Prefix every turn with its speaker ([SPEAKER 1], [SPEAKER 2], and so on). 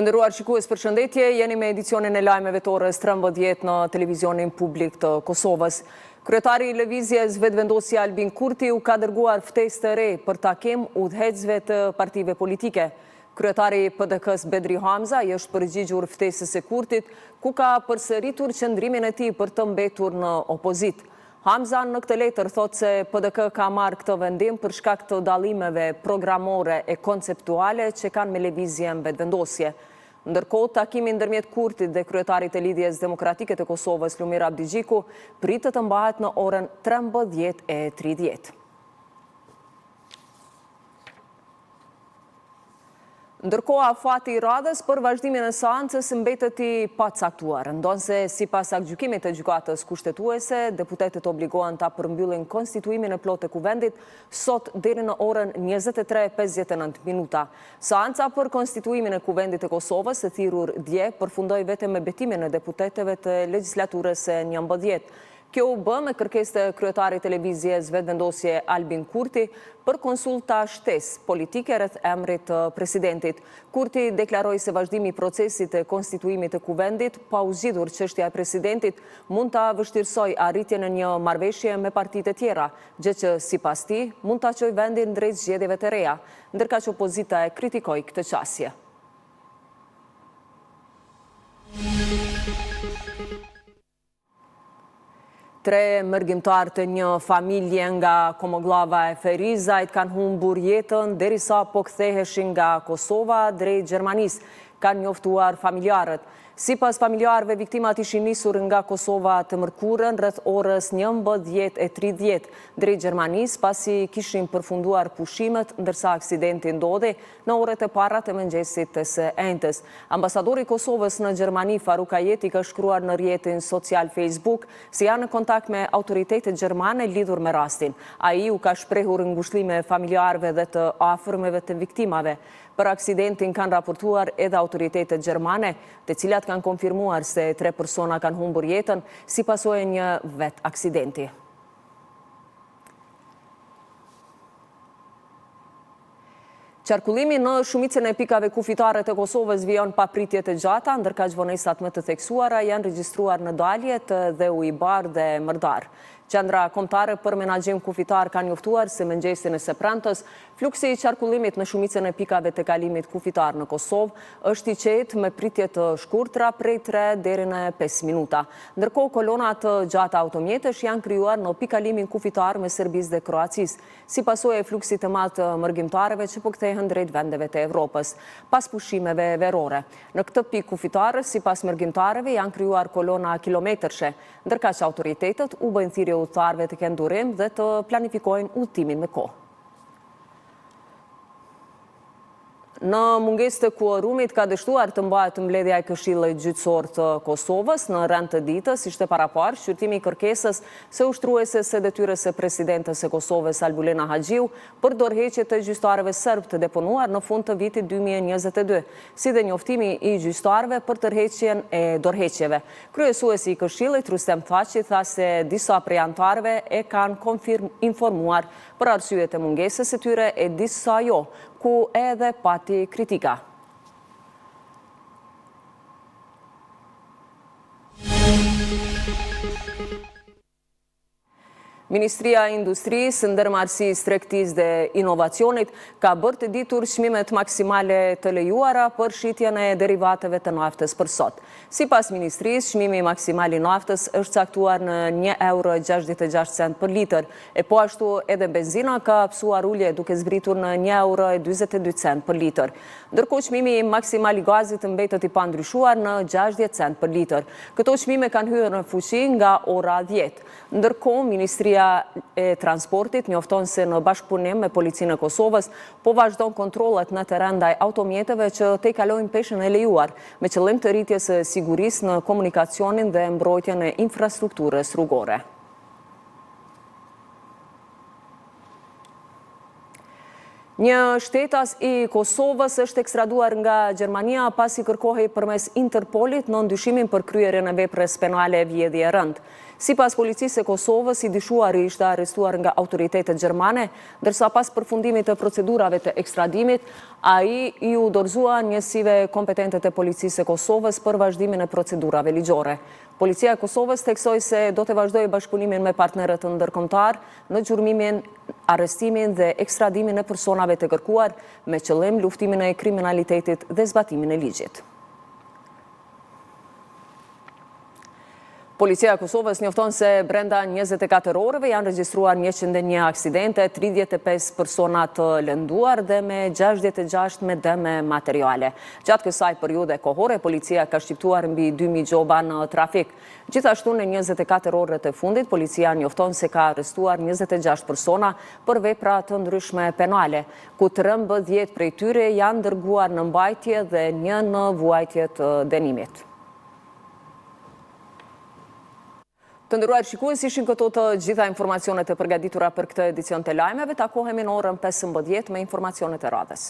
[SPEAKER 1] Të nderuar shikues, përshëndetje, jeni me edicionin e lajmeve të orës 13 në televizionin publik të Kosovës. Kryetari i Lëvizjes Vetëvendosja Albin Kurti u ka dërguar ftesë të re për takim udhëheqësve të partive politike. Kryetari i PDK-s Bedri Hamza i është përgjigjur ftesës së Kurtit, ku ka përsëritur qëndrimin e tij për të mbetur në opozit. Hamza në këtë letër thotë se PDK ka marrë këtë vendim për shkak të dallimeve programore e konceptuale që kanë me Lëvizjen Vetëvendosje. Ndërkohë, takimi ndërmjet Kurtit dhe kryetarit e Lidhjes Demokratike të Kosovës, Lumir Abdigjiku, pritet të mbahet në orën 13:30. Ndërkohë, afati i radhës për vazhdimin e seancës mbetet i pacaktuar, ndonse sipas aktgjykimit të gjykatës kushtetuese, deputetët obligohen ta përmbyllin konstituimin e plotë të kuvendit sot deri në orën 23:59. Seanca për konstituimin e kuvendit të Kosovës e thirrur dje përfundoi vetëm me betimin e deputetëve të legjislaturës së 11. Kjo u bë me kërkesë të kryetarit të Lëvizjes Vetëvendosje Albin Kurti për konsulta shtesë politike rreth emrit të presidentit. Kurti deklaroi se vazhdimi i procesit të konstituimit të kuvendit, pa u zgjidhur çështja e presidentit, mund ta vështirësojë arritjen e një marrëveshje me partitë e tjera, gjë që sipas tij mund ta çojë vendin drejt zgjedhjeve të reja, ndërkaq opozita e kritikoi këtë çështje. Tre mërgjimtar të një familje nga Komoglava e Ferizajt kanë humbur jetën derisa po ktheheshin nga Kosova drejt Gjermanisë, kanë njoftuar familjarët. Sipas familjarëve, viktimat ishin nisur nga Kosova të mërkurën rreth orës 11:30 drejt Gjermanisë, pasi kishin përfunduar pushimet ndërsa aksidenti ndodhi në orët e para të mëngjesit të së enjtës. Ambasadori i Kosovës në Gjermani, Faruk Ajeti, ka shkruar në rrjetin social Facebook se janë në kontakt me autoritetet gjermane lidhur me rastin. Ai u ka shprehur ngushëllime familjarëve dhe të afërmeve të viktimave. Për aksidentin kanë raportuar edhe autoritetet gjermane, të cilat kanë konfirmuar se 3 persona kanë humbur jetën si pasojë një vet aksidenti. Qarkullimi në shumicën e pikave kufitare të Kosovës vijon pa pritje të gjata, ndërkaq vonesat më të theksuara janë regjistruar në Daljet dhe Ujbar dhe Mërdar. Qendra kombëtare për menaxhim kufitar ka njoftuar se mëngjesin e së premtes, fluksi i qarkullimit në shumicën e pikave të kalimit kufitar në Kosovë është i qetë me pritje të shkurtra prej 3 deri në 5 minuta. Ndërkohë, kolona të gjata automjetesh janë krijuar në pikalimin kufitar me Serbisë dhe Kroacisë, si pasojë e fluksit të madh të mërgjimtarëve që po kthehen drejt vendeve të Evropës pas pushimeve verore. Në këtë pikë kufitar, sipas mërgjimtarëve, janë krijuar kolona kilometërshe, ndërkaq autoritetet u bëjnë thirrje udhëtarëve të kenë durim dhe të planifikojnë udhëtimin me kohë. Në mungesë të kuorumit ka dështuar të mbahet mbledhja e Këshillit Gjyqësor të Kosovës në rend të ditës, ishte paraparë shqyrtimi i kërkesës së ushtruese së detyrës së presidentes së Kosovës Albulena Haxhiu për dorëheqje të gjyqtarëve serb të deponuar në fund të vitit 2022, si dhe njoftimi i gjyqtarëve për tërheqjen e dorëheqjeve. Kryesuesi i Këshillit Rustem Thaçi tha se disa prej anëtarëve e kanë informuar për arsyet e mungesës së tyre e disa jo, ku edhe pati kritika. Ministria e Industrisë, Ndërmarrësisë, Tregtisë dhe Inovacionit ka bërë të ditur çmimet maksimale të lejuara për shitjen e derivateve të naftës për sot. Sipas Ministrisë, çmimi maksimal i naftës është caktuar në €1,66 për litër, e po ashtu edhe benzina ka hapësuar ulje duke zbritur në €1,42 për litër. Ndërkohë çmimi maksimal i gazit mbetet i pandryshuar në 60 cent për litër. Këto çmime kanë hyrë në fuqi nga ora 10. Ndërkohë, Ministria e Transportit njofton se në bashkëpunim me Policinë e Kosovës po vazhdon kontrollet në terren ndaj automjeteve që te kalojnë peshën e lejuar, me qëllim të rritjes së sigurisë në komunikacionin dhe mbrojtjen e infrastrukturës rrugore. Një shtetas i Kosovës është ekstraduar nga Gjermania pasi kërkohej përmes Interpolit në ndyshimin për kryerjen e veprës penale vjedhje e rënd. Sipas policisë e Kosovës, i dyshuari ishte arrestuar nga autoritetet gjermane, ndërsa pas përfundimit të procedurave të ekstradimit, ai u dorëzua njësive kompetente të policisë e Kosovës për vazhdimin e procedurave ligjore. Policia e Kosovës theksoi se do të vazhdojë bashkëpunimin me partnerët ndërkombëtar në gjurmimin, arrestimin dhe ekstradimin e personave të kërkuar me qëllim luftimin e kriminalitetit dhe zbatimin e ligjit. Policia e Kosovës njofton se brenda 24 orëve janë regjistruar 101 aksidente, 35 persona të lënduar dhe me 66 me dëme materiale. Gjatë kësaj periudhe kohore, policia ka shqiptuar mbi 2000 gjoba në trafik. Gjithashtu në 24 orët e fundit, policia njofton se ka arrestuar 26 persona për vepra të ndryshme penale, ku 13 prej tyre janë dërguar në mbajtje dhe 1 në vuajtje të dënimit. Të nderuar shikues, ishin këto të gjitha informacionet e përgatitura për këtë edicion të lajmeve. Takohemi në orën 15 me informacionet e radhës.